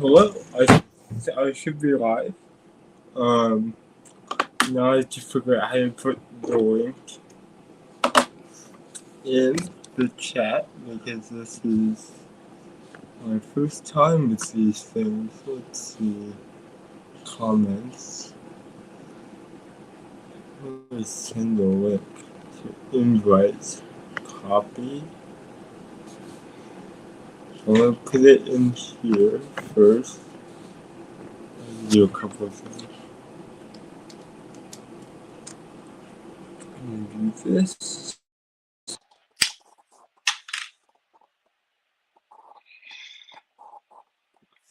Hello, I should be live. Um, Now I have to figure out how to put the link in the chat because this is my first time with these things. Let's see. Comments. Let me send the link to invites. Copy. I'm gonna put it in here first. Do a couple of things. I'm gonna do this.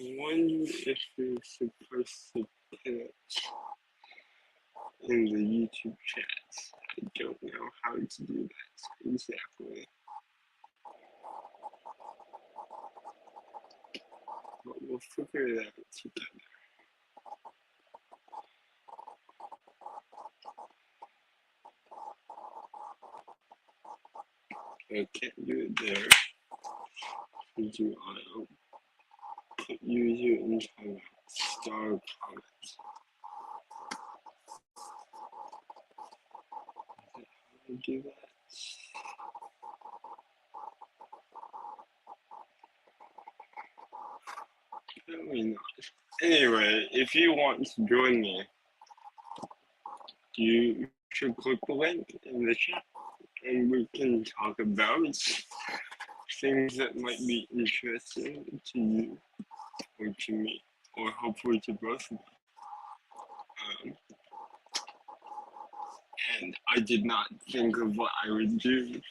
I wonder if you're supposed to put it in the YouTube chats. I don't know how to do that exactly. But we'll figure it out together. I can't do it there. Do I put user in timeout? Star comments. How do I do that? Apparently not. Anyway, if you want to join me, you should click the link in the chat and we can talk about things that might be interesting to you or to me, or hopefully to both of us. And I did not think of what I would do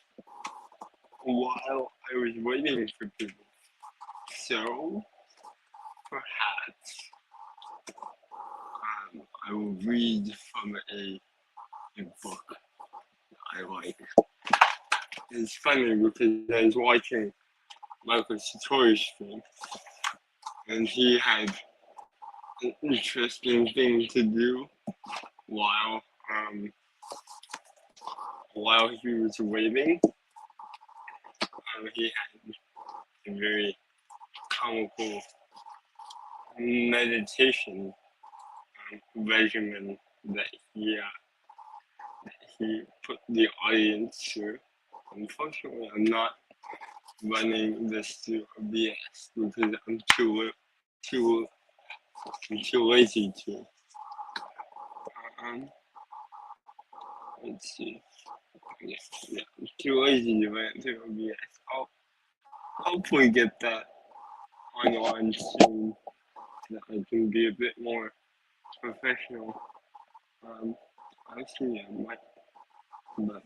while I was waiting for people. So perhaps I will read from a book I like. It's funny because I was watching Michael Sartori's stream, and he had an interesting thing to do while he was waiting. He had a very comical meditation regimen that he put the audience through. Unfortunately, I'm not running this through OBS because I'm too lazy to. Let's see. Yeah, I'm too lazy to run it through OBS. I'll hopefully get that online soon so that I can be a bit more professional. Actually, I might, but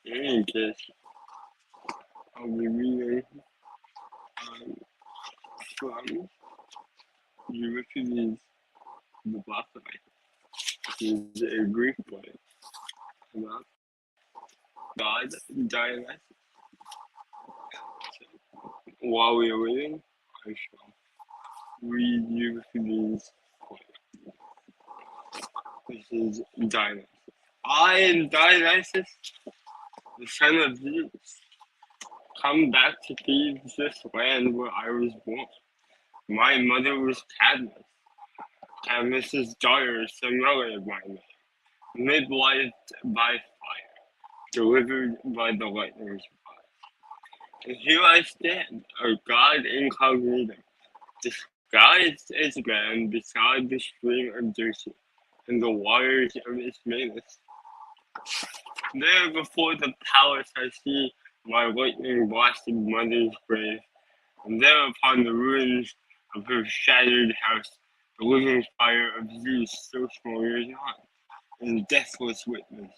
in any case, I'll be reading from Euripides the Bacchae, which is a Greek play about God Dionysus. So, while we are waiting, I shall read Euripides' play. This is Dionysus. I am Dionysus, the son of Zeus, come back to Thebes, this land where I was born. My mother was Cadmus. Cadmus's daughter, Semele by name, midwifed by fire, delivered by the lightning's fire. And here I stand, a god incognito, disguised as man beside the stream of Dirce and the waters of Ismaelis. There before the palace I see my lightning-blasted mother's grave, and there upon the ruins of her shattered house, the living fire of Zeus still smolders on, in deathless witness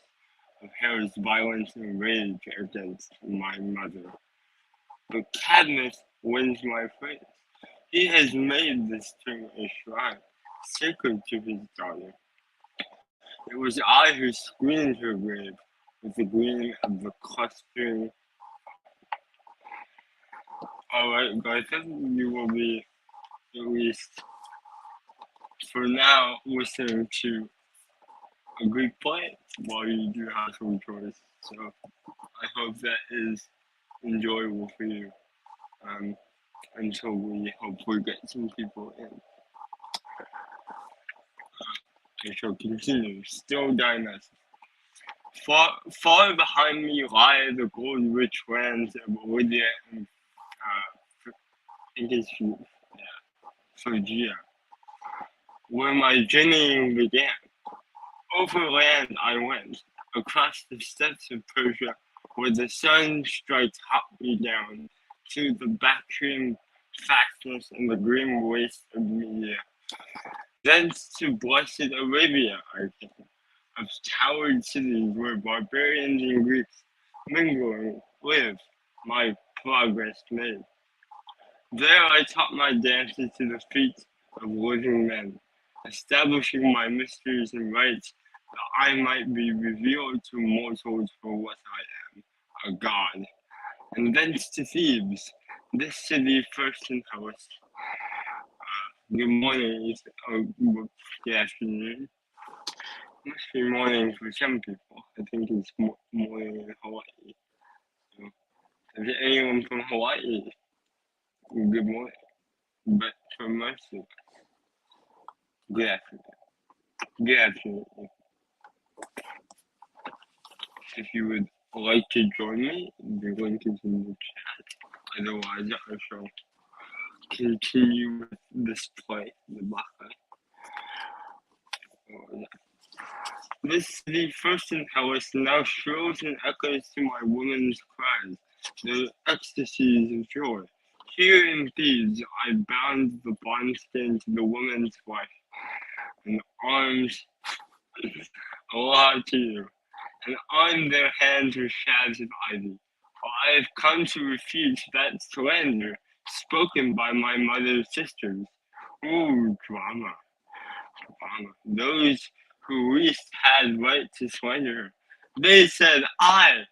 of Hera's violence and rage against my mother. But Cadmus wins my praise. He has made this tomb a shrine, sacred to his daughter. It was I who screened her grave with the gleam of the clustering. Alright, guys, I think you will be, at least for now, listening to a Greek play while you do have some choice. So I hope that is enjoyable for you. until we hopefully get some people in. I shall continue, still Dionysus. Far behind me lie the gold-rich lands of Lydia and Phrygia, where my journeying began. Overland I went, across the steppes of Persia, where the sun strikes hotly down to the Bactrian fastness and the grim waste of Media. Thence to blessed Arabia I came, of towered cities where barbarians and Greeks mingling live, my progress made. There I taught my dances to the feet of living men, establishing my mysteries and rites that I might be revealed to mortals for what I am, a god. And thence to Thebes, this city first in Hellas. Good morning, good afternoon. Must be morning for some people. I think it's morning in Hawaii. So, if anyone from Hawaii, good morning. But for most of us, good afternoon. Good afternoon. If you would like to join me, the link is in the chat. Otherwise, I shall continue with this play, the Bacchae. This city, first in Hellas, now shrills and echoes to my woman's cries, the ecstasies of joy. Here in Thebes, I bound the bond-skin to the woman's life, and arms, aloha to you, and on their hands were shafts of ivy. For I have come to refute that slander spoken by my mother's sisters. Ooh, drama. Those who least had right to slander her. They said I,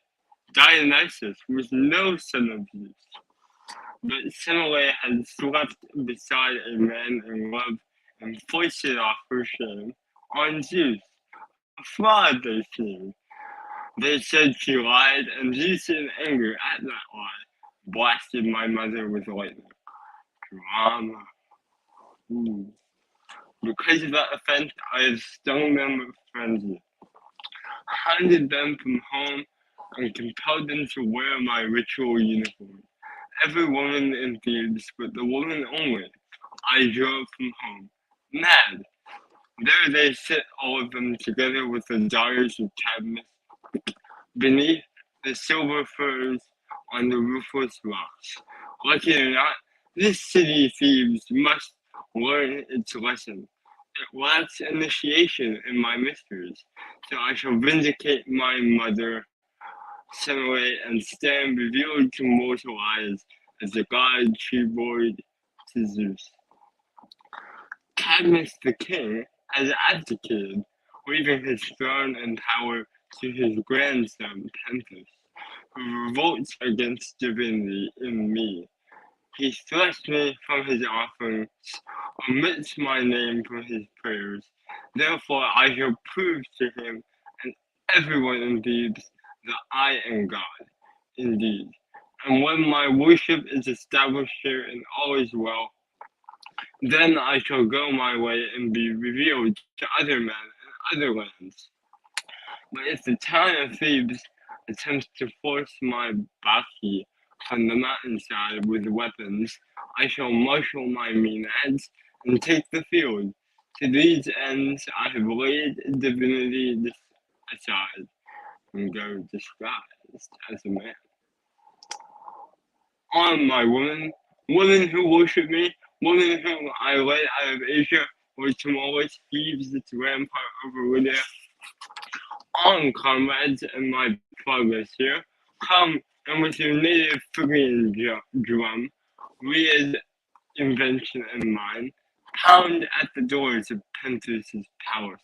Dionysus, was no son of Zeus. But Semele had slept beside a man in love and foisted off her shame on Zeus. A fraud, they seemed. They said she lied, and Zeus, in anger at that lie, blasted my mother with lightning. Drama. Ooh. Because of that offense, I have stung them with frenzy, hunted them from home, and compelled them to wear my ritual uniform. Every woman in Thebes, but the woman only, I drove from home. Mad! There they sit, all of them, together with the daughters of Cadmus, beneath the silver firs on the roofless rocks. Like it or not, this city Thebes must learn its lesson. It lacks initiation in my mysteries, so I shall vindicate my mother, Semele, and stand revealed to mortal eyes as the god she bore to Zeus. Cadmus the king has abdicated, leaving his throne and power to his grandson Pentheus, who revolts against divinity in me. He thrusts me from his offerings, omits my name from his prayers. Therefore I shall prove to him and everyone in Thebes that I am God, indeed. And when my worship is established here and all is well, then I shall go my way and be revealed to other men in other lands. But if the town of Thebes attempts to force my Bacchae from the mountainside with weapons, I shall marshal my Maenads and take the field. To these ends I have laid divinity aside and go disguised as a man. On, my women, women who worship me, women whom I led out of Asia, where Tmolus heaves its rampart over Lydia. On, comrades, in my progress here, come and with your native Phrygian drum, Rhea's invention and mine, pound at the doors of Pentheus' palace.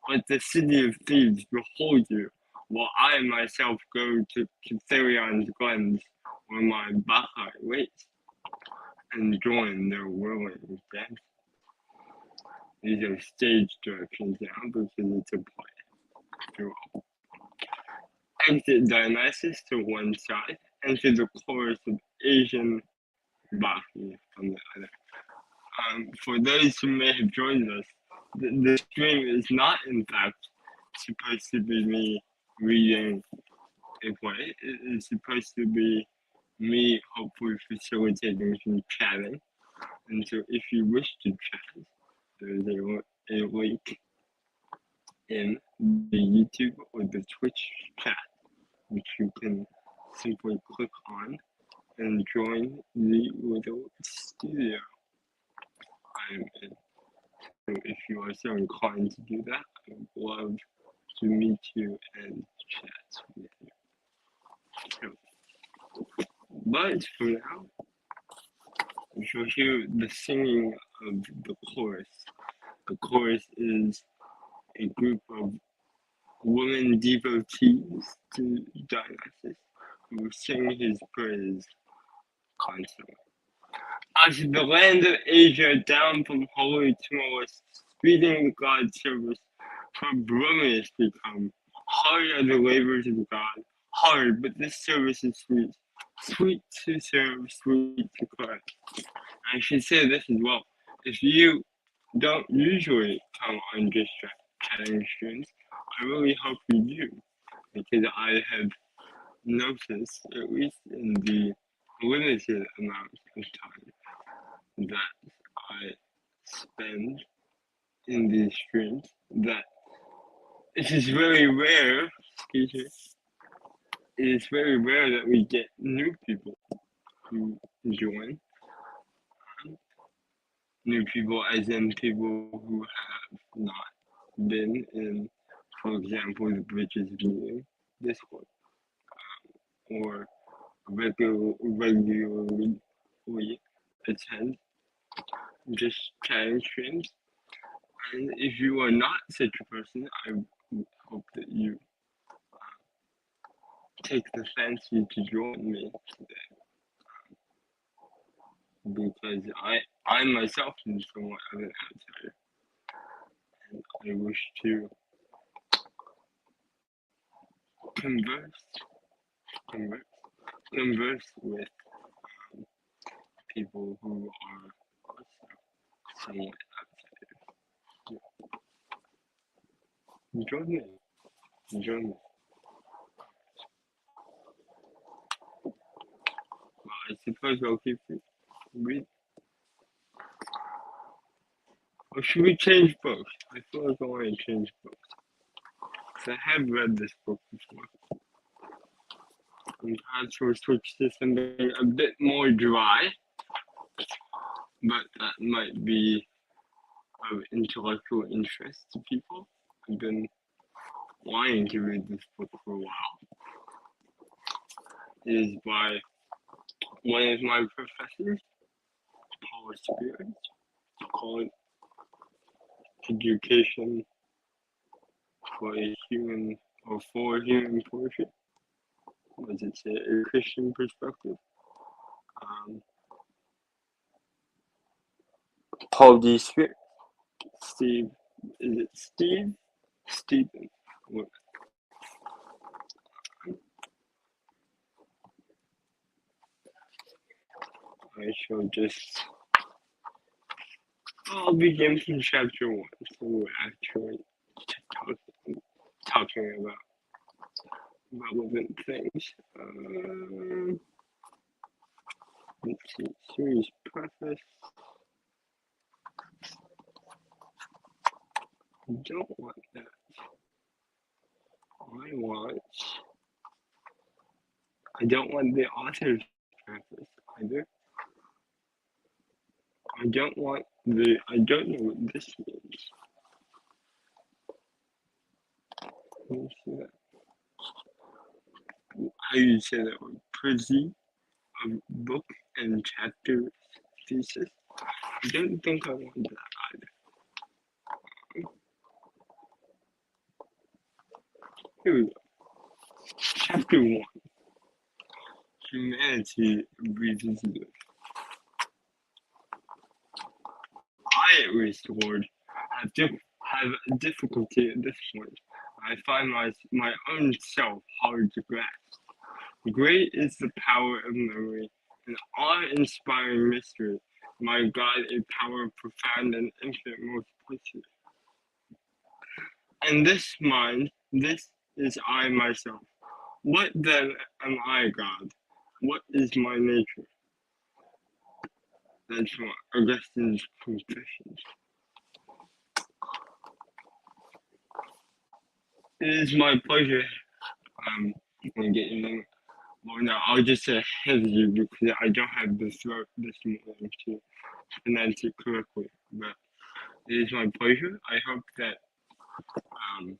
Let the city of Thebes behold you, while I myself go to Kitharion's glens, where my Bacchae waits, and join their whirling dance. These are stage directions now because it's a play. Exit Dionysus to one side, enter the chorus of Asian Baki from the other. For those who may have joined us, the stream is not, in fact, supposed to be me reading a play. It is supposed to be me hopefully facilitating some chatting. And so if you wish to chat, there's a link in the YouTube or the Twitch chat, which you can simply click on and join the little studio I'm in. So if you are so inclined to do that, I would love to meet you and chat with you. So, but for now, you shall hear the singing of the chorus. The chorus is a group of women devotees to Dionysus who sing his praise constantly. Out of the land of Asia, down from holy Tmolus, speeding the God's service, for Bromius become. Hard are the labors of God, hard, but this service is sweet. Sweet to serve, sweet to cry. I should say this as well. If you don't usually come on just chatting streams, I really hope you do, because I have noticed, at least in the limited amount of time that I spend in these streams, that it is very rare, excuse me, it is very rare that we get new people who join. New people as in people who have not been in, for example, the Bridges Viewing Discord, or regularly attend just chatting streams. And if you are not such a person, I hope that you take the fancy to join me today, because I myself am somewhat of an outsider, and I wish to converse with people who are also somewhat outsiders. Join me. Join me. Well, I suppose I'll keep reading. Or should we change books? I feel like I want to change books. Because I have read this book before. And perhaps we'll switch to something a bit more dry. But that might be of intellectual interest to people. I've been wanting to read this book for a while. It is by one of my professors, Paul Spears. It's called Education for a Human, or for Human Portrait. What does it say? A Christian Perspective. Paul D. Spears. Steve, is it Steve? Stephen. What? I shall just. I'll begin from chapter 1. So we're actually talking about relevant things. Let's see. Series preface. I don't want that. I don't want the author's preface either. I don't know what this means. Let me see that. How do you say that word? Prezi of book and chapter thesis. I don't think I want that either. Here we go. Chapter 1. Humanity Revisited. I, at least, Lord, have difficulty at this point. I find my own self hard to grasp. Great is the power of memory, an awe-inspiring mystery. My God, a power profound and infinite multiplicity. And this mind, this is I myself. What then am I, God? What is my nature? That's from Augustine's Confessions. It is my pleasure. I'm gonna get your name. Well, no, I'll just say ahead of you because I don't have the throat this morning to pronounce it correctly. But it is my pleasure. I hope that um,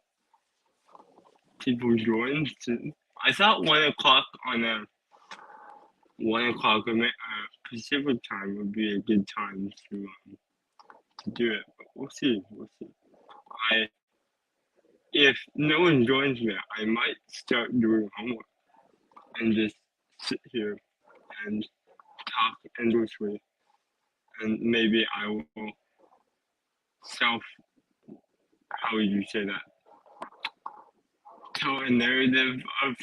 people join soon. I thought 1 o'clock on a 1 o'clock Pacific time would be a good time to do it. But we'll see. We'll see. If no one joins me, I might start doing homework and just sit here and talk endlessly, and maybe I will self, how would you say that, tell a narrative of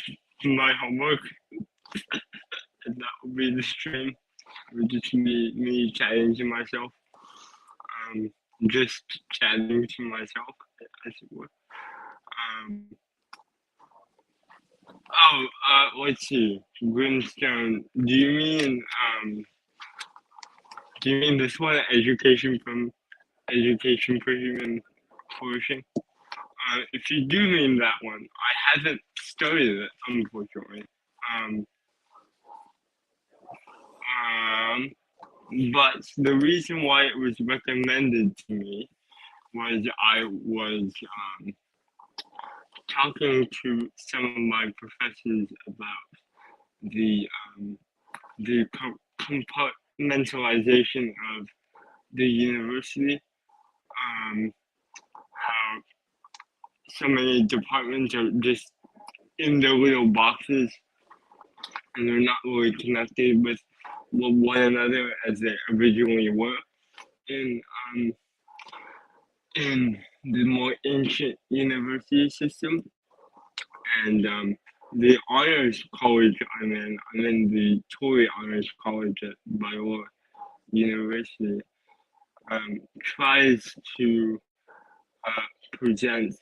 my homework, and that would be the stream. It would just be me chatting to myself, um, just chatting to myself, as it were. Um, let's see, Grimstone. Do you mean this one, education for human flourishing? If you do mean that one, I haven't studied it, unfortunately. Um, um, but the reason why it was recommended to me was I was talking to some of my professors about the compartmentalization of the university, how so many departments are just in their little boxes and they're not really connected with one another as they originally were in in the more ancient university system. And the honors college I'm in the Torrey Honors College at Biola University, tries to present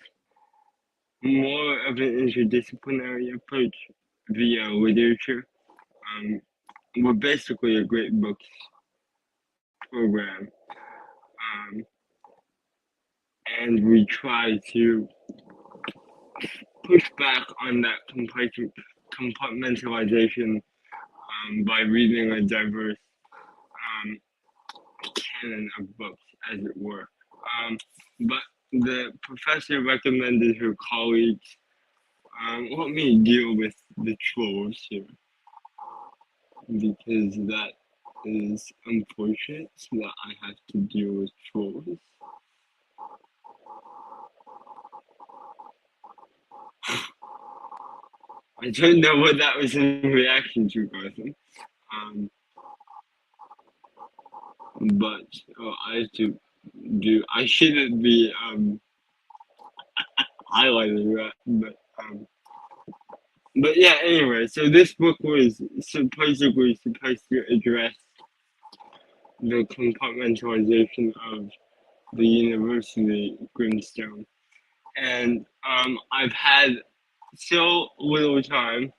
more of an interdisciplinary approach via literature. We're basically a great books program, and we try to push back on that compartmentalization by reading a diverse canon of books, as it were. But the professor recommended her colleagues let me deal with the trolls here because that is unfortunate that I have to deal with trolls. I don't know what that was in reaction to, Gartham. But I have to do. I shouldn't be highlighting that, but yeah. Anyway, so this book was supposedly supposed to address the compartmentalization of the university Grimstone, and I've had so little time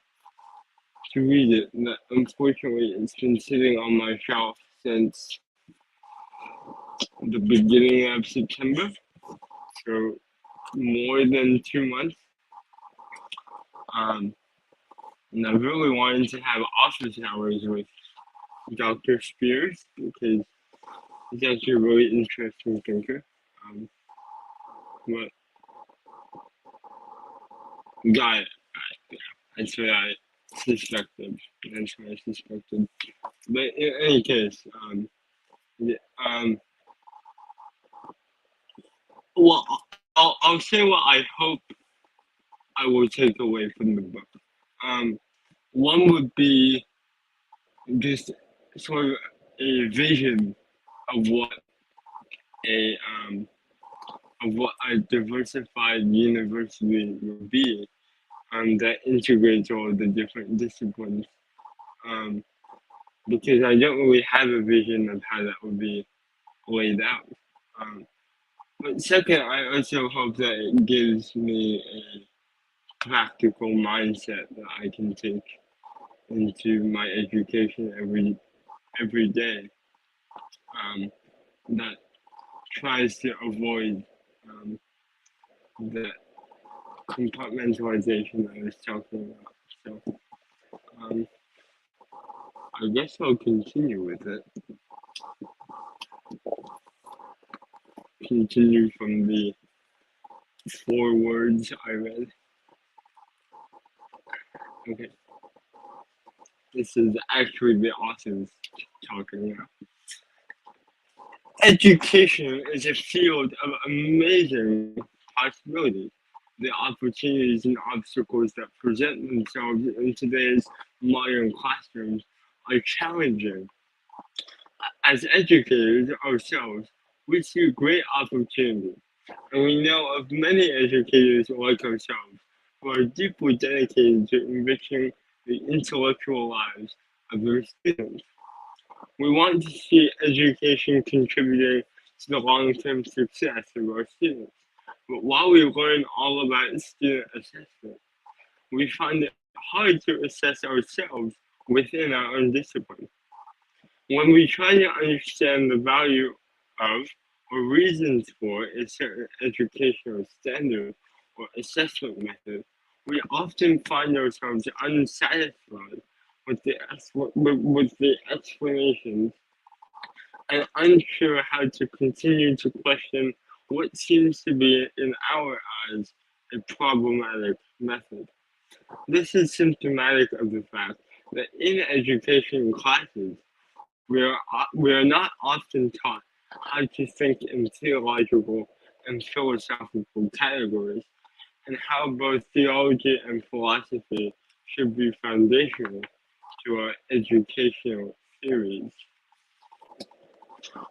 to read it that unfortunately it's been sitting on my shelf since the beginning of September, so more than 2 months. And I really wanted to have office hours with Dr. Spears because he's actually a really interesting thinker. But got it. Yeah, that's what I suspected. That's what I suspected. But in any case, yeah, well, I'll say what I hope I will take away from the book. One would be just sort of a vision of what a diversified university would be, that integrates all the different disciplines. because I don't really have a vision of how that would be laid out. Um, but second, I also hope that it gives me a practical mindset that I can take into my education every day. That tries to avoid um, the compartmentalization I was talking about. So um, I guess I'll continue with it. Continue from the 4 words I read. Okay, this is actually the authors talking now. Education is a field of amazing possibilities. The opportunities and obstacles that present themselves in today's modern classrooms are challenging. As educators ourselves, we see great opportunity, and we know of many educators like ourselves who are deeply dedicated to enriching the intellectual lives of their students. We want to see education contributing to the long-term success of our students. But while we learn all about student assessment, we find it hard to assess ourselves within our own discipline. When we try to understand the value of or reasons for a certain educational standard or assessment method, we often find ourselves unsatisfied with the explanations and unsure how to continue to question what seems to be, in our eyes, a problematic method. This is symptomatic of the fact that in education classes, we are not often taught how to think in theological and philosophical categories, and how both theology and philosophy should be foundational to our educational theories.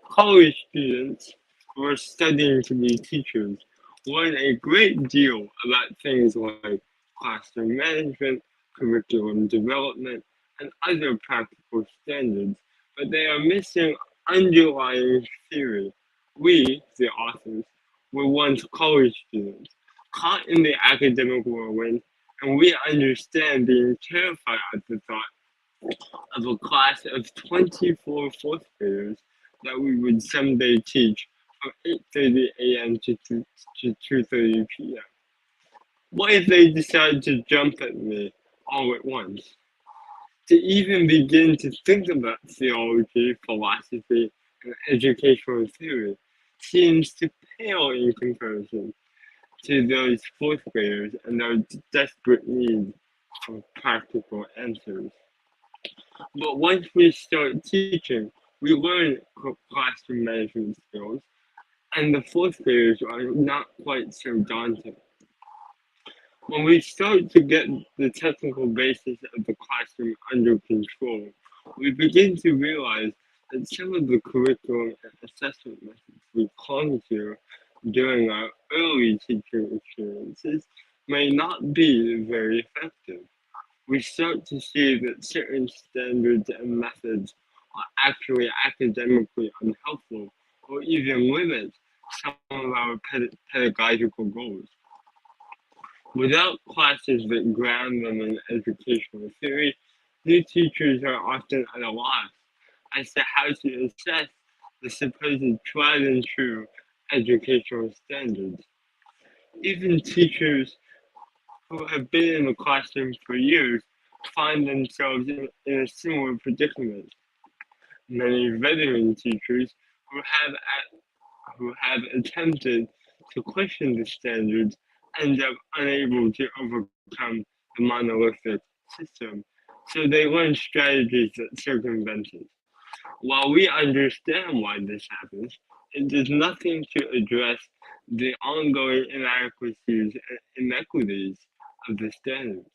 College students who are studying to be teachers learn a great deal about things like classroom management, curriculum development, and other practical standards, but they are missing underlying theory. We, the authors, were once college students, caught in the academic whirlwind, and we understand being terrified at the thought of a class of 24 fourth graders that we would someday teach from 8:30 a.m. to 2:30 p.m. What if they decide to jump at me all at once? To even begin to think about theology, philosophy, and educational theory seems to pale in comparison to those fourth graders and their desperate need for practical answers. But once we start teaching, we learn classroom management skills, and the fourth graders are not quite so daunting. When we start to get the technical basis of the classroom under control, we begin to realize that some of the curriculum and assessment methods we clung to during our early teaching experiences may not be very effective. We start to see that certain standards and methods are actually academically unhelpful or even limit some of our pedagogical goals. Without classes that ground them in educational theory, new teachers are often at a loss as to how to assess the supposed tried and true educational standards. Even teachers who have been in the classroom for years find themselves in a similar predicament. Many veteran teachers who have attempted to question the standards end up unable to overcome the monolithic system, so they learn strategies that circumvent it. While we understand why this happens, it does nothing to address the ongoing inadequacies and inequities of the standards.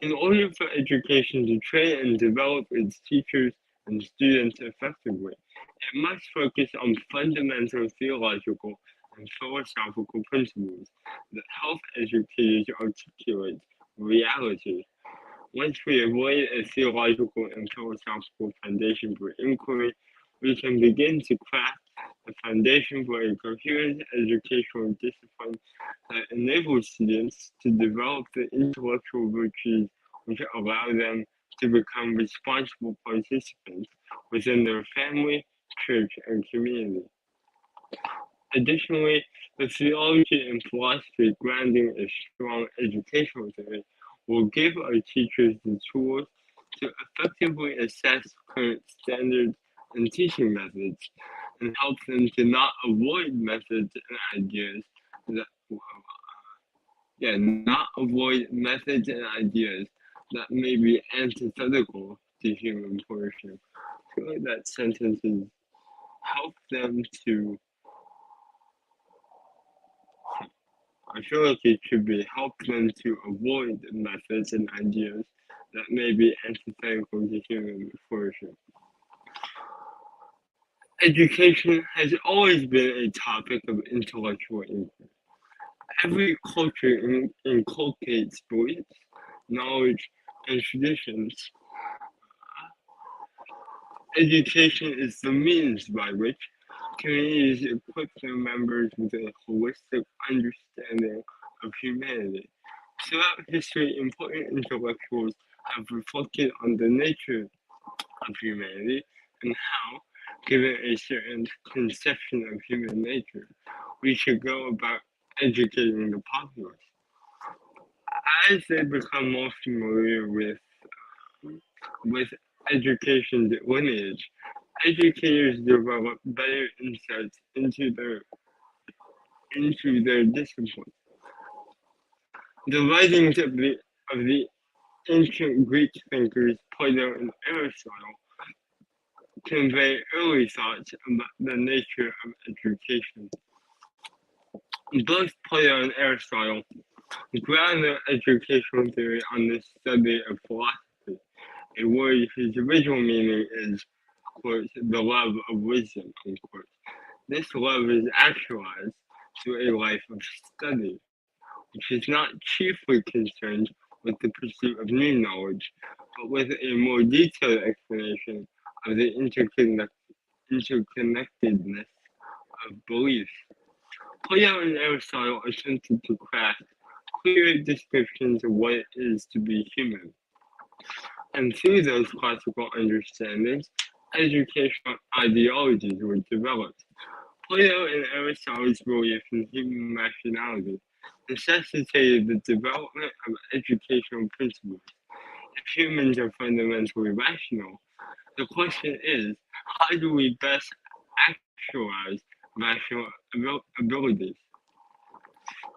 In order for education to train and develop its teachers and students effectively, it must focus on fundamental theological and philosophical principles that help educators articulate reality. Once we avoid a theological and philosophical foundation for inquiry, we can begin to craft a foundation for a coherent educational discipline that enables students to develop the intellectual virtues which allow them to become responsible participants within their family, church, and community. Additionally, the theology and philosophy grounding a strong educational theory will give our teachers the tools to effectively assess current standards and teaching methods and help them to not avoid methods and ideas that not avoid methods and ideas that may be antithetical to human flourishing. I feel like that sentence is help them to I feel like it should be help them to avoid methods and ideas that may be antithetical to human flourishing. Education has always been a topic of intellectual inquiry. Every culture inculcates beliefs, knowledge, and traditions. Education is the means by which communities equip their members with a holistic understanding of humanity. Throughout history, important intellectuals have reflected on the nature of humanity and how, given a certain conception of human nature, we should go about educating the populace. As they become more familiar with education's lineage, educators develop better insights into their discipline. The writings of the ancient Greek thinkers Plato and Aristotle convey early thoughts about the nature of education. Both Plato and Aristotle ground their educational theory on the study of philosophy, a word whose original meaning is, quote, the love of wisdom, unquote. This love is actualized through a life of study, which is not chiefly concerned with the pursuit of new knowledge, but with a more detailed explanation of the interconnectedness of beliefs. Plato and Aristotle attempted to craft clear descriptions of what it is to be human, and through those classical understandings, educational ideologies were developed. Plato and Aristotle's belief in human rationality necessitated the development of educational principles. If humans are fundamentally rational, the question is, how do we best actualize rational abilities?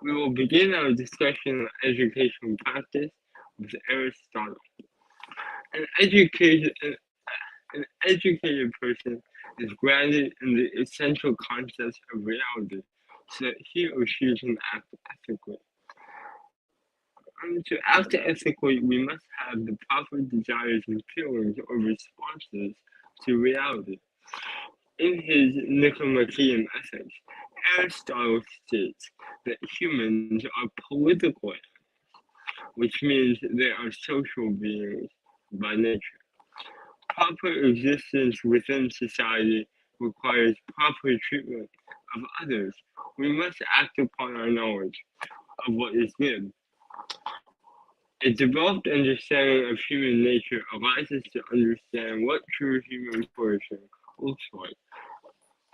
We will begin our discussion on educational practice with Aristotle. An educated, an educated person is grounded in the essential concepts of reality so that he or she can act ethically. To act ethically, we must have the proper desires and feelings or responses to reality. In his Nicomachean Ethics, Aristotle states that humans are political, which means they are social beings by nature. Proper existence within society requires proper treatment of others. We must act upon our knowledge of what is good. A developed understanding of human nature allows us to understand what true human flourishing looks like.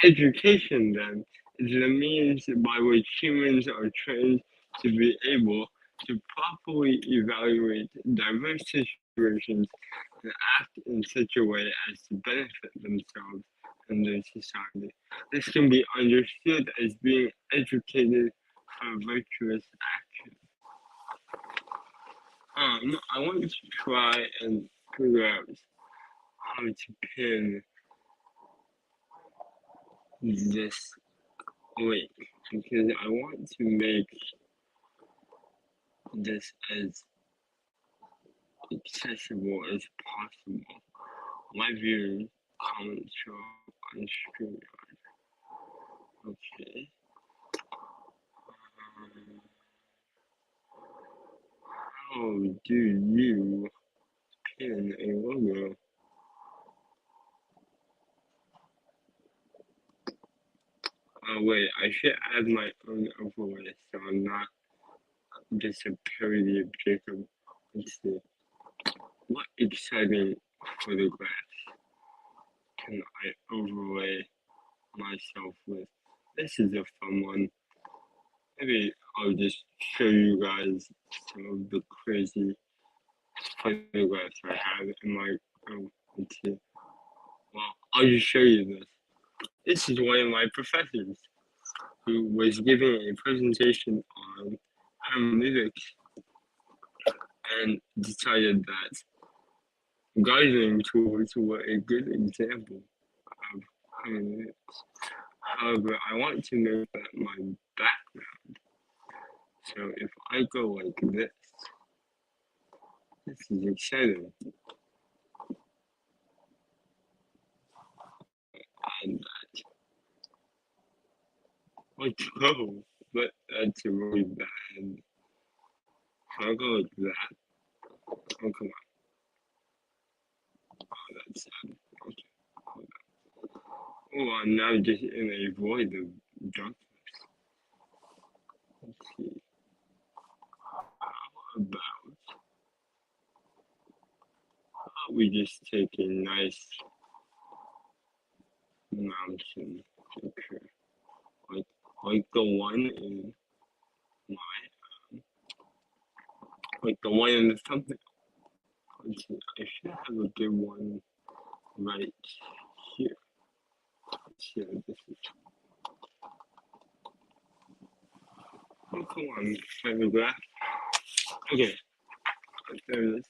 Education, then, is the means by which humans are trained to be able to properly evaluate diverse situations and act in such a way as to benefit themselves and their society. This can be understood as being educated for virtuous action. I want to try and figure out how to pin this link because I want to make this as accessible as possible. My view comments show up on StreamYard. Okay. Um, how do you in a logo. Oh wait, I should add my own overlay so I'm not just a parody of Jacob. Let's see. What exciting photographs can I overlay myself with? This is a fun one. Maybe I'll just show you guys some of the crazy photographs I have in my let's see. Well, I'll just show you this. This is one of my professors who was giving a presentation on hermeneutics and decided that gardening tools were a good example of hermeneutics. However, I want to make that my background. So if I go like this is exciting. And let's go, but that's really bad. I'll go like that. Oh, come on. Oh, that's sad. Okay. Hold on. Oh, I'm now just in a void of darkness. Let's see. How about we just take a nice mountain picture, like the one in my, like the one in the thumbnail. Let's see. I should have a good one right here. Let's see what this is. Oh, come on, photograph. Okay, there it is.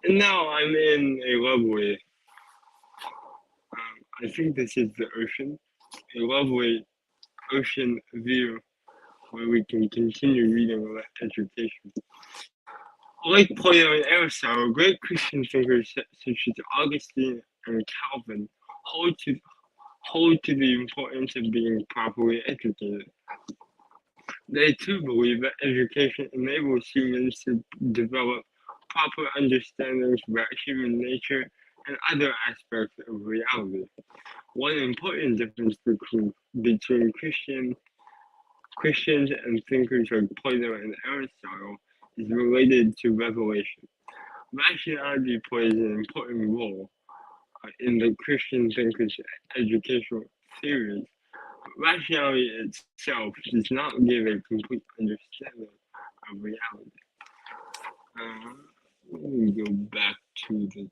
And now I'm in a lovely, I think this is the ocean, a lovely ocean view where we can continue reading about education. Like Plato and Aristotle, great Christian thinkers such as Augustine and Calvin hold to the importance of being properly educated. They too believe that education enables humans to develop proper understandings about human nature and other aspects of reality. One important difference between Christians and thinkers like Plato and Aristotle is related to revelation. Rationality plays an important role in the Christian thinkers' educational theories. Rationality itself does not give a complete understanding of reality. Let me go back to the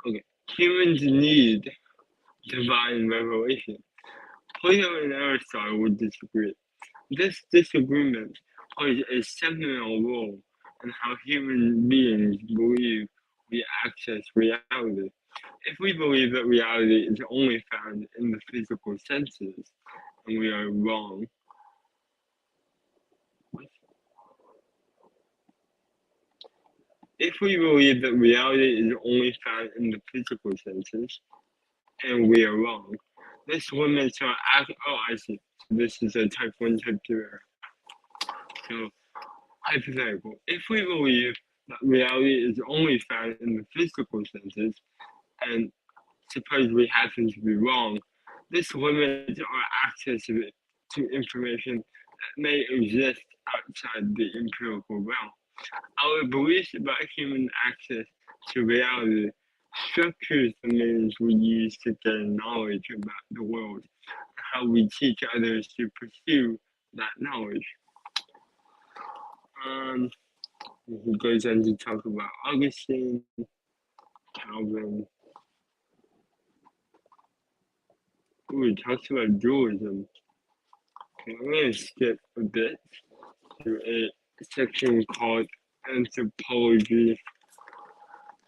okay. Humans need divine revelation. Plato and Aristotle would disagree. This disagreement plays a seminal role in how human beings believe we access reality. If we believe that reality is only found in the physical senses, and we are wrong. If we believe that reality is only found in the physical senses, and we are wrong, this limits our oh, I see. So this is a type 1, type 2 error. So, hypothetical. If we believe that reality is only found in the physical senses, and suppose we happen to be wrong, this limits our access to information that may exist outside the empirical realm. Our beliefs about human access to reality structures the means we use to gain knowledge about the world and how we teach others to pursue that knowledge. He goes on to talk about Augustine, Calvin. Ooh, he talks about dualism. Okay, I'm going to skip a bit to a section called Anthropology.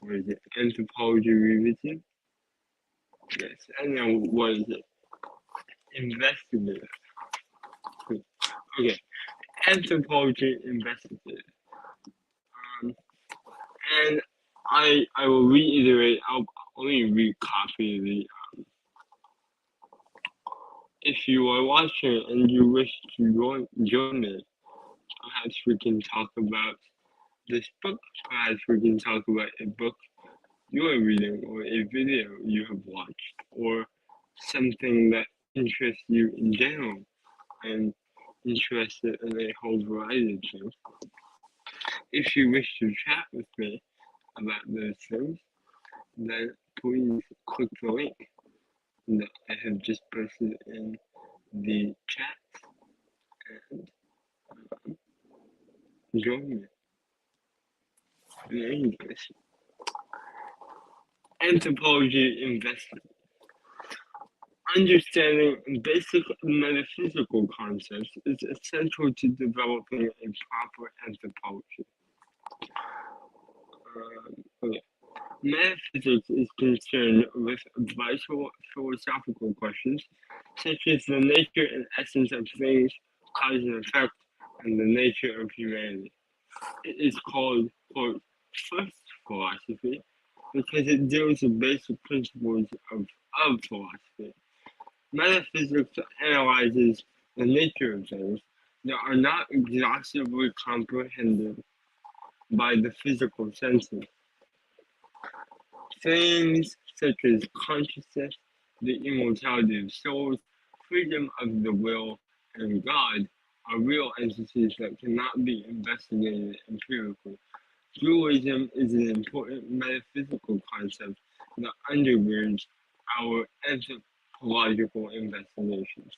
What is it? Anthropology Revisited? Yes, and then what is it? Investigative. Okay, Anthropology Investigative. And I will reiterate, let me recopy the If you are watching and you wish to join me, perhaps we can talk about this book. Perhaps we can talk about a book you are reading, or a video you have watched, or something that interests you in general. I'm interested in a whole variety of things. If you wish to chat with me about those things, then please click the link that I have just posted in the chat and join me. In English. Anthropology investment. Understanding basic metaphysical concepts is essential to developing a proper anthropology. Okay. Metaphysics is concerned with vital philosophical questions such as the nature and essence of things, cause and effect, and the nature of humanity. It is called, quote, first philosophy because it deals with basic principles of philosophy. Metaphysics analyzes the nature of things that are not exhaustively comprehended by the physical senses. Things such as consciousness, the immortality of souls, freedom of the will, and God are real entities that cannot be investigated empirically. Dualism is an important metaphysical concept that undergirds our anthropological investigations.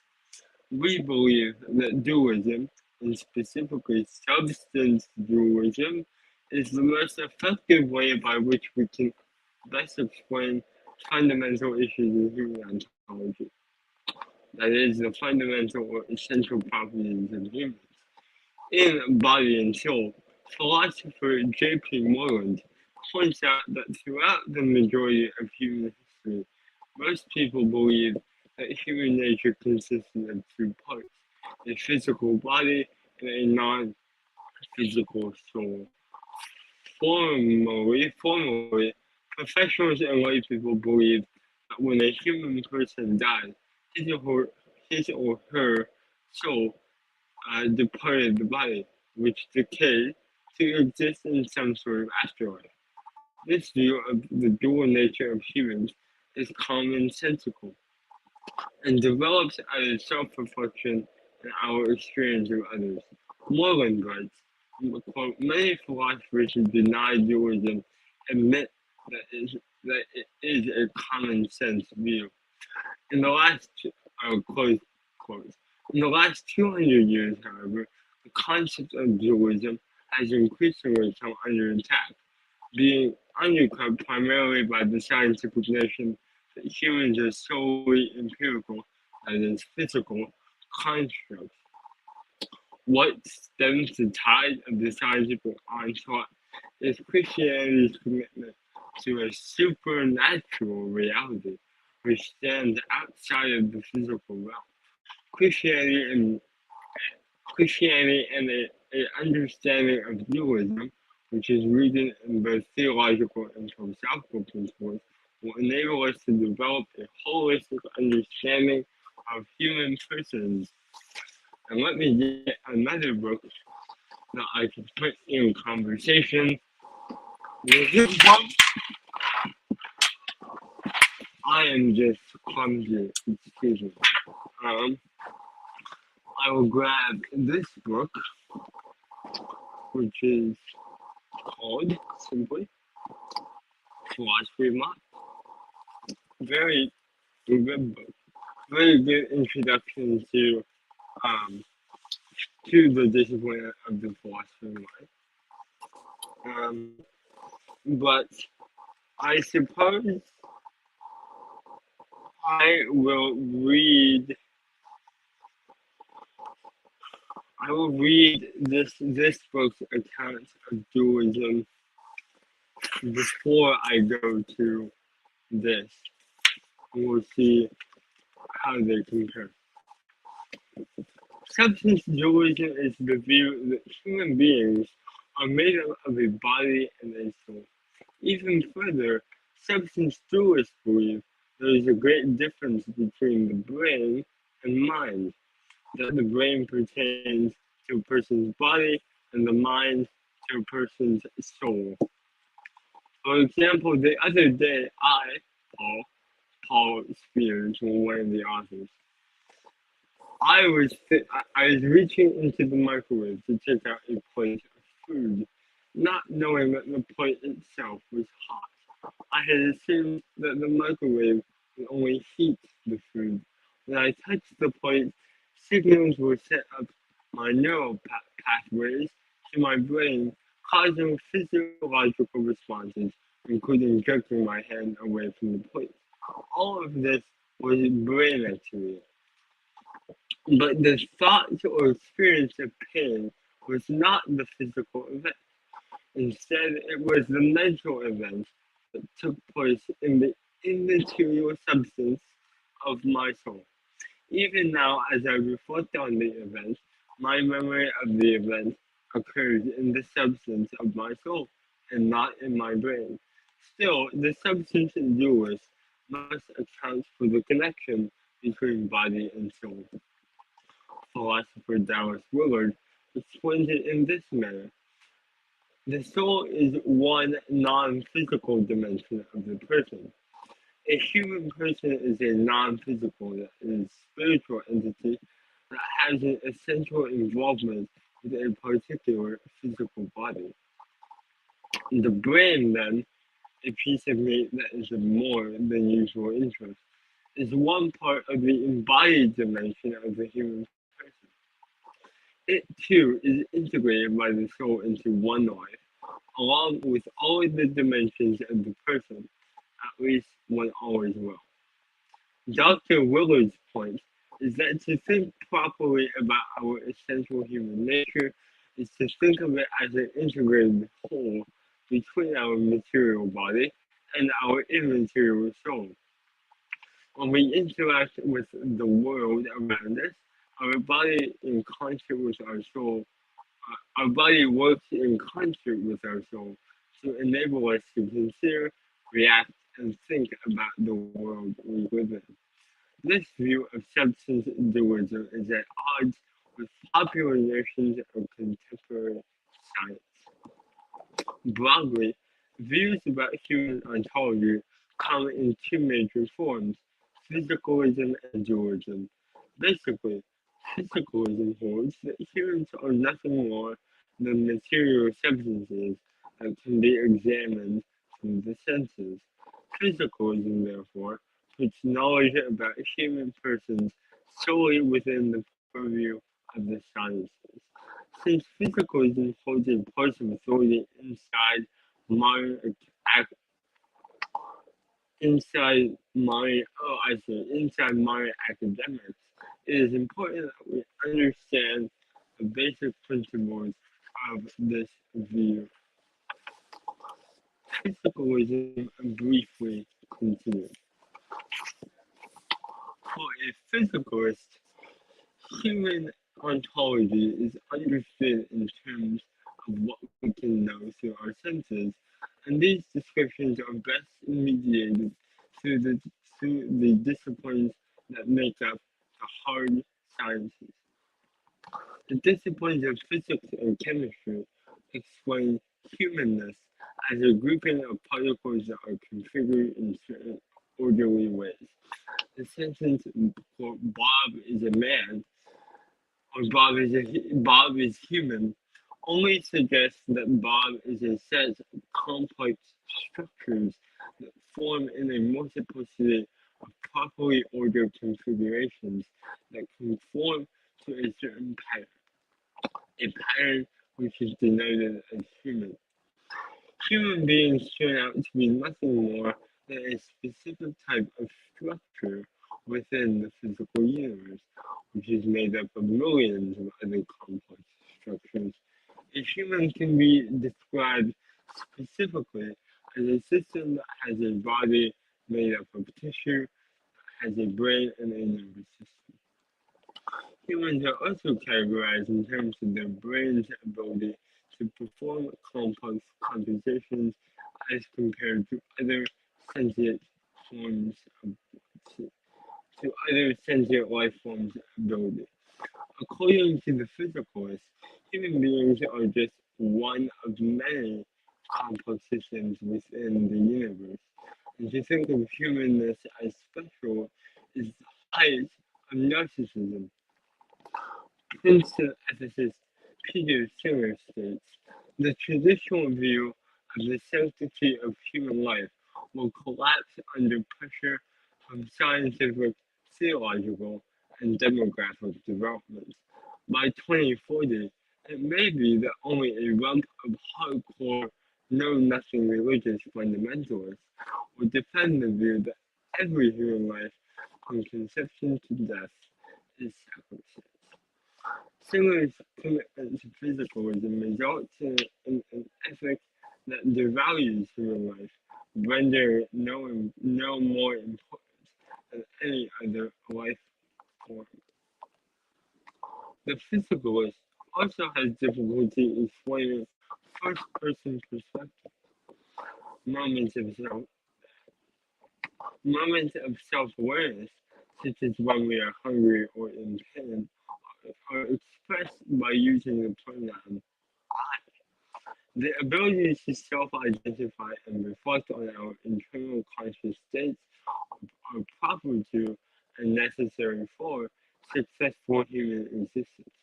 We believe that dualism, and specifically substance dualism, is the most effective way by which we can best explain fundamental issues in human ontology. That is, the fundamental or essential properties of humans. In Body and Soul, philosopher J.P. Moreland points out that throughout the majority of human history, most people believe that human nature consisted of two parts, a physical body and a non-physical soul. Formally, professionals and lay people believe that when a human person dies, his or her soul departed the body, which decayed to exist in some sort of afterlife. This view of the dual nature of humans is commonsensical and develops out of self-reflection and our experience of others. Moreland writes, quote, many philosophers who deny dualism admit that it is a common sense view. In the last, close quotes, in the last 200 years, however, the concept of dualism has increasingly come under attack, being undercut primarily by the scientific notion that humans are solely empirical, that is, physical, constructs. What stems the tide of the scientific onslaught is Christianity's commitment to a supernatural reality which stands outside of the physical realm. Christianity and a understanding of dualism, which is rooted in both theological and philosophical principles, will enable us to develop a holistic understanding of human persons. And let me get another book that I can put in conversation. This one, I am just clumsy. Excuse me. I will grab this book, which is called simply Philosophy of Mind. Very good book. Very good introduction to the discipline of the philosophy of mind. But I suppose I will read this book's account of dualism before I go to this. We'll see how they compare. Substance dualism is the view that human beings are made up of a body and a soul. Even further, substance dualists believe there is a great difference between the brain, and mind, that the brain pertains to a person's body and the mind to a person's soul. For example, the other day, Paul Spears, one of the authors, I was reaching into the microwave to take out a plate of food, not knowing that the plate itself was hot. I had assumed that the microwave would only heat the food. When I touched the plate, signals were set up my neural pathways to my brain, causing physiological responses, including jerking my hand away from the plate. All of this was brain activity. But the thought or experience of pain was not the physical event. Instead, it was the mental event that took place in the immaterial substance of my soul. Even now, as I reflect on the event, my memory of the event occurs in the substance of my soul and not in my brain. Still, the substance and doers must account for the connection between body and soul. Philosopher Dallas Willard explains it in this manner: the soul is one non physical dimension of the person. A human person is a non physical, that is, spiritual entity that has an essential involvement with a particular physical body. The brain, then, a piece of meat that is of more than usual interest, is one part of the embodied dimension of the human person. It too is integrated by the soul into one life, along with all the dimensions of the person, at least one always will. Dr. Willard's point is that to think properly about our essential human nature is to think of it as an integrated whole between our material body and our immaterial soul. When we interact with the world around us, our body in concert with our soul our body works in concert with our soul to enable us to consider, react, and think about the world we live in. This view of substance dualism is at odds with popular notions of contemporary science. Broadly, views about human ontology come in two major forms: physicalism and dualism. Basically, physicalism holds that humans are nothing more than material substances that can be examined through the senses. Physicalism, therefore, puts knowledge about human persons solely within the purview of the sciences. Since physicalism holds a place of authority modern ac- inside modern academics, it is important that we understand the basic principles of this view. Physicalism briefly continued. For a physicalist, human ontology is understood in terms of what we can know through our senses, and these descriptions are best mediated through the, through the disciplines that make up the hard sciences. The disciplines of physics and chemistry explain humanness as a grouping of particles that are configured in certain orderly ways. The sentence Bob is a man or Bob is human only suggests that Bob is a set of complex structures that form in a multiplicity of properly ordered configurations that conform to a certain pattern which is denoted as human. Human beings turn out to be nothing more than a specific type of structure within the physical universe, which is made up of millions of other complex structures. A human can be described specifically as a system that has a body made up of tissue, has a brain, and a nervous system. Humans are also categorized in terms of their brain's ability to perform complex compositions as compared to other sentient forms of to other sentient life forms' ability. According to the physicalists, human beings are just one of many complex systems within the universe. And to think of humanness as special is the height of narcissism. Princeton ethicist Peter Singer states, the traditional view of the sanctity of human life will collapse under pressure from scientific, theological, and demographic developments. By 2040, it may be that only a lump of hardcore, know-nothing religious fundamentalists will defend the view that every human life, from conception to death, is sacrosanct. Singer's commitment to physicalism results in an ethic that devalues human life, rendering it no more important than any other life form. The physicalist also has difficulty explaining first-person perspective. Moments of self, moments of self-awareness, such as when we are hungry or in pain, are expressed by using the pronoun I. The ability to self-identify and reflect on our internal conscious states are proper to and necessary for successful human existence.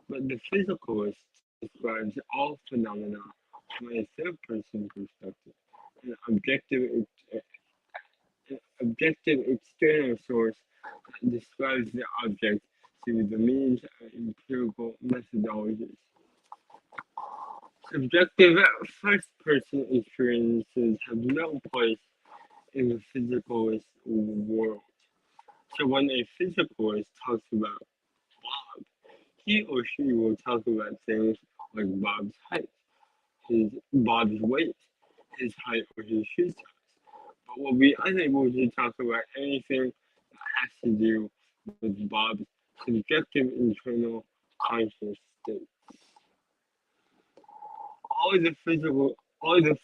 But the physicalist describes all phenomena from a third-person perspective, an objective external source that describes the object through the means of empirical methodologies. Subjective first-person experiences have no place in the physicalist world. So when a physicalist talks about Bob, he or she will talk about things like Bob's height, Bob's weight, his height or his shoe size, but will be unable to talk about anything that has to do with Bob's subjective internal conscious state. All the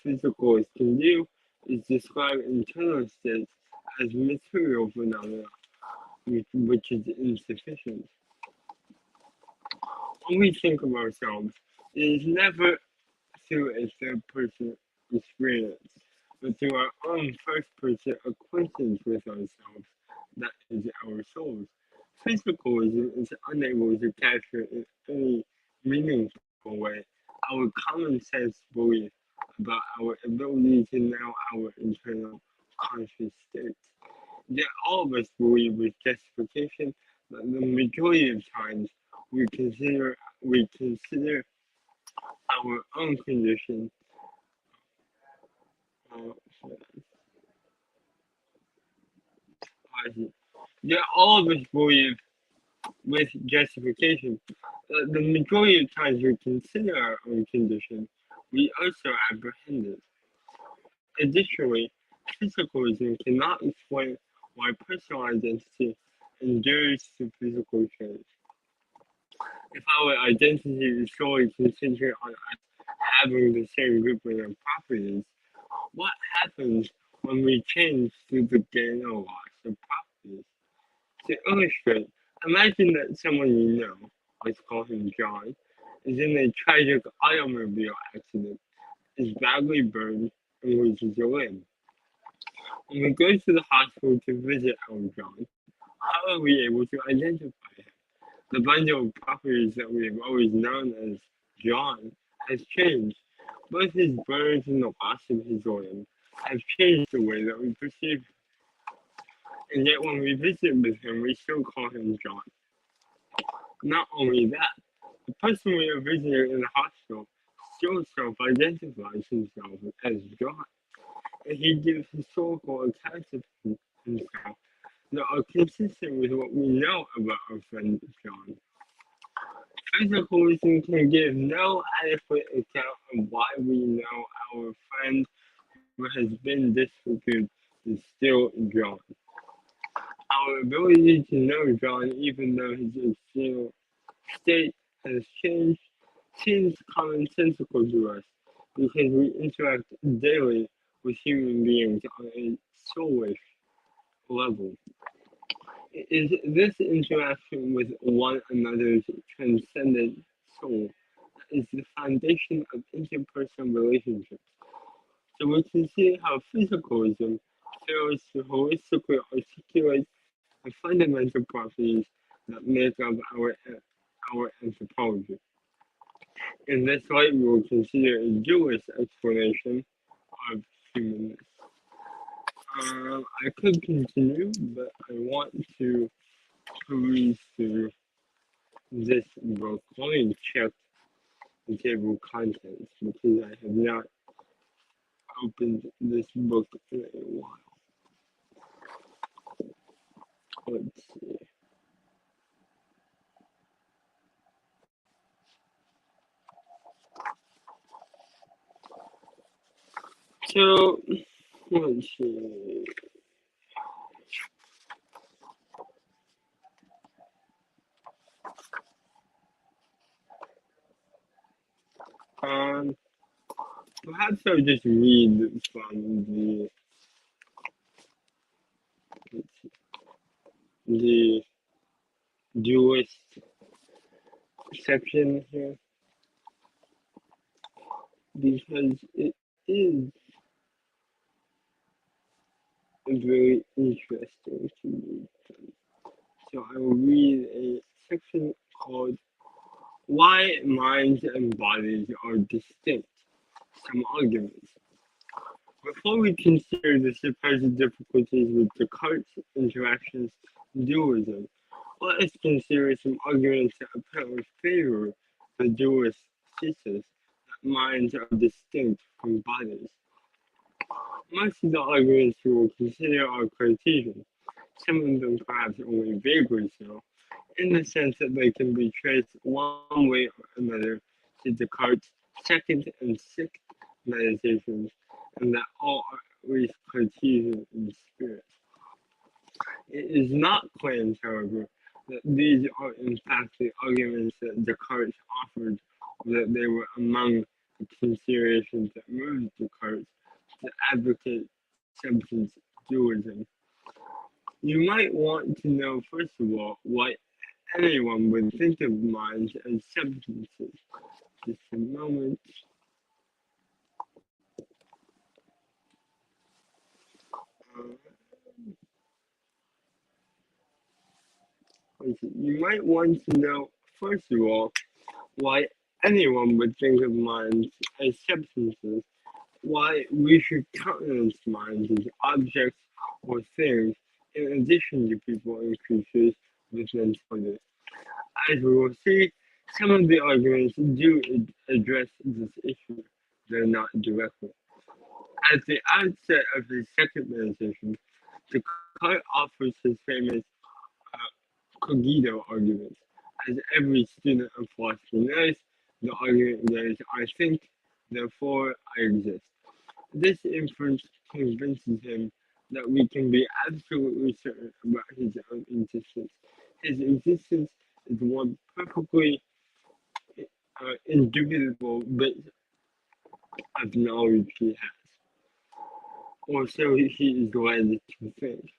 physicalists can do is describe internal states as material phenomena, which is insufficient. When we think of ourselves, it is never through a third-person experience, but through our own first-person acquaintance with ourselves that is our souls. Physicalism is unable to capture in any meaningful way our common sense belief about our ability to know our internal conscious states. Yet all of us believe with justification that the majority of times we consider our own condition uh, yet all of us believe with justification that the majority of times we consider our own condition, we also apprehend it. Additionally, physicalism cannot explain why personal identity endures through physical change. If our identity is solely contingent on us having the same grouping of properties, what happens when we change through the gain or loss of properties? To illustrate, imagine that someone you know, let's call him John, is in a tragic automobile accident, is badly burned, and loses a limb. When we go to the hospital to visit our John, how are we able to identify him? The bundle of properties that we have always known as John has changed. Both his burns and the loss of his limb have changed the way that we perceive him. And yet when we visit with him, we still call him John. Not only that, the person we are visiting in the hospital still self-identifies himself as John, and he gives historical accounts of himself that are consistent with what we know about our friend John. Physicalism can give no adequate account of why we know our friend who has been disfigured is still John. Our ability to know John, even though his external state has changed, seems commonsensical to us because we interact daily with human beings on a soulish level. is this interaction with one another's transcendent soul is the foundation of interpersonal relationships. So we can see how physicalism fails to holistically articulate the fundamental properties that make up our anthropology. In this light, we will consider a dualist explanation of humanness. I could continue, but I want to peruse through this book. Let me check the table of contents because I have not opened this book in a while. Let's see. So, let's see. Um, Perhaps I'll just read from the duelist section here because it is very interesting to me. So I will read a section called Why Minds and Bodies Are Distinct. Some arguments. Before we consider the supposed difficulties with Descartes' interactions and dualism, let us consider some arguments that apparently favor the dualist thesis that minds are distinct from bodies. Most of the arguments we will consider are Cartesian, some of them perhaps only vaguely so, in the sense that they can be traced one way or another to Descartes' second and sixth meditations, and that all are at least Cartesian in spirit. It is not claimed, however, that these are in fact the arguments that Descartes offered, or that they were among the considerations that moved Descartes to advocate substance dualism. You might want to know, first of all, what anyone would think of minds as substances. Just a moment. Uh, you might want to know, first of all, why anyone would think of minds as substances, why we should countenance minds as objects or things in addition to people and creatures with mental. As we will see, some of the arguments do address this issue, though not directly. At the outset of his second meditation, Descartes offers his famous cogito argument. As every student of philosophy knows, the argument goes, I think, therefore I exist. This inference convinces him that we can be absolutely certain about his own existence. His existence is one perfectly indubitable bit of knowledge he has, or so he is led to think.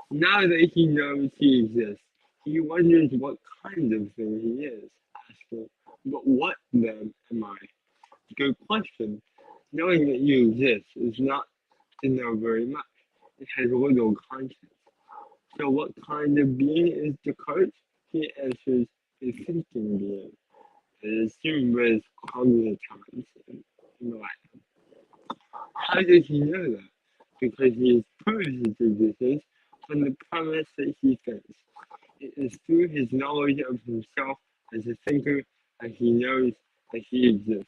Now that he knows he exists, he wonders what kind of thing he is, asking, but what then am I? Good question. Knowing that you exist is not to know very much. It has little content. So what kind of being is Descartes? He answers, a thinking being. It is assumed with cognitans in Latin. How does he know that? Because he has proved his existence from the premise that he thinks. It is through his knowledge of himself as a thinker that he knows that he exists.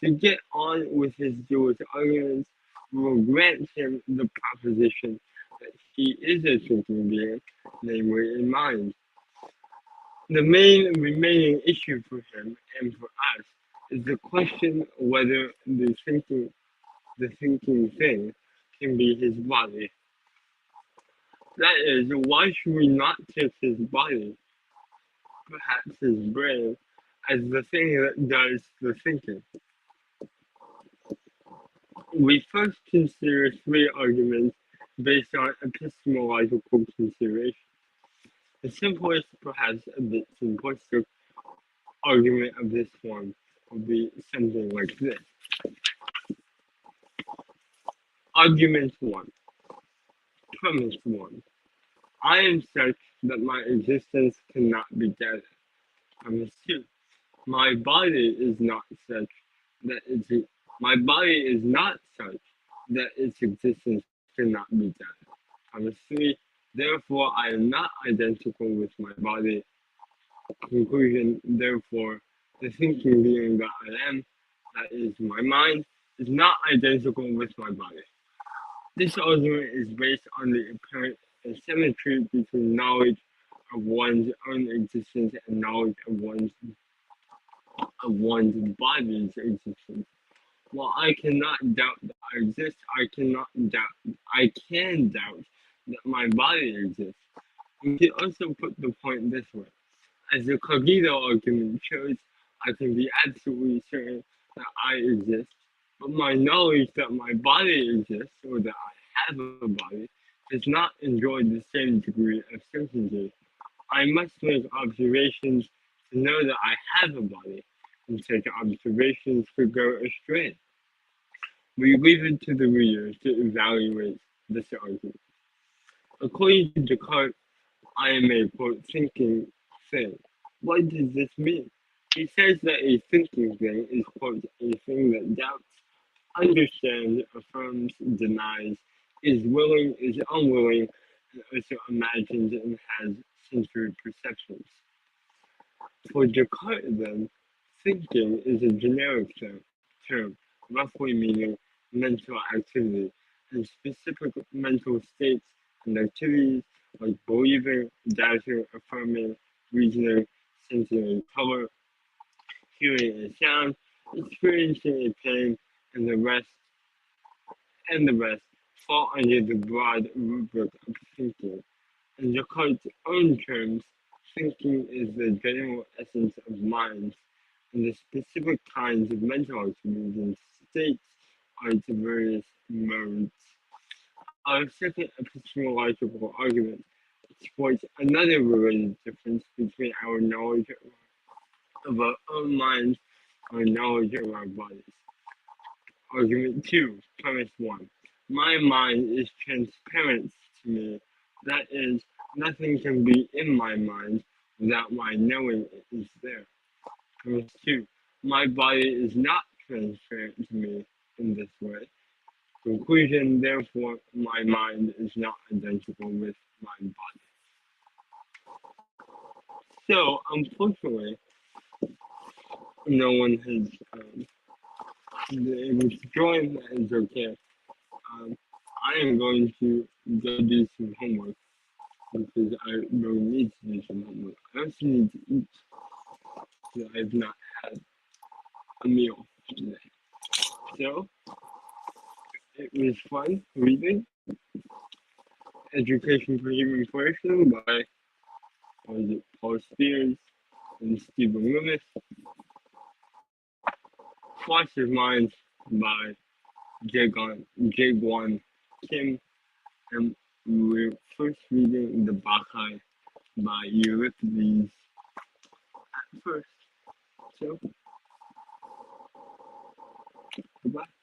To get on with his dualist arguments, we will grant him the proposition that he is a thinking being, namely a mind. The main remaining issue for him and for us is the question whether the thinking thing can be his body. That is, why should we not take his body, perhaps his brain, as the thing that does the thinking? We first consider three arguments based on epistemological consideration. The simplest, perhaps a bit simplistic argument of this form would be something like this. Argument 1. Premise 1. I am such that my existence cannot be doubted. Premise 2. My body is not such that its my body is not such that its existence cannot be doubted. Premise 3. Therefore, I am not identical with my body. Conclusion. Therefore, the thinking being that I am, that is my mind, is not identical with my body. This argument is based on the apparent asymmetry between knowledge of one's own existence and knowledge of one's body's existence. While I cannot doubt that I exist, I can doubt that my body exists. We can also put the point this way. As the cogito argument shows, I can be absolutely certain that I exist, but my knowledge that my body exists or that I have a body does not enjoy the same degree of certainty. I must make observations to know that I have a body, and such observations could go astray. We leave it to the reader to evaluate this argument. According to Descartes, I am a quote, thinking thing. What does this mean? He says that a thinking thing is quote, a thing that doubts, understands, affirms, denies, is willing, is unwilling, and also imagines and has sensory perceptions. For Descartes, then, thinking is a generic term roughly meaning mental activity, and specific mental states and activities like believing, doubting, affirming, reasoning, sensing a color, hearing a sound, experiencing a pain, and the rest fall under the broad rubric of thinking. In Descartes' own terms, thinking is the general essence of mind, and the specific kinds of mental activities and states are its various modes. Our second epistemological argument exploits another related difference between our knowledge of our own minds and our knowledge of our bodies. Argument 2, premise 1. My mind is transparent to me. That is, nothing can be in my mind without my knowing it is there. Premise 2. My body is not transparent to me in this way. Conclusion, therefore, my mind is not identical with my body. So, unfortunately, no one has been able to join. That is okay. I am going to go do some homework because I really need to do some homework. I also need to eat. So I have not had a meal today. So, it was fun reading Education for Human Flourishing by Paul Spears and Stephen Lewis. Flash of Minds by Jae-Gwon Kim. And we were first reading The Bacchae by Euripides at first. So, goodbye.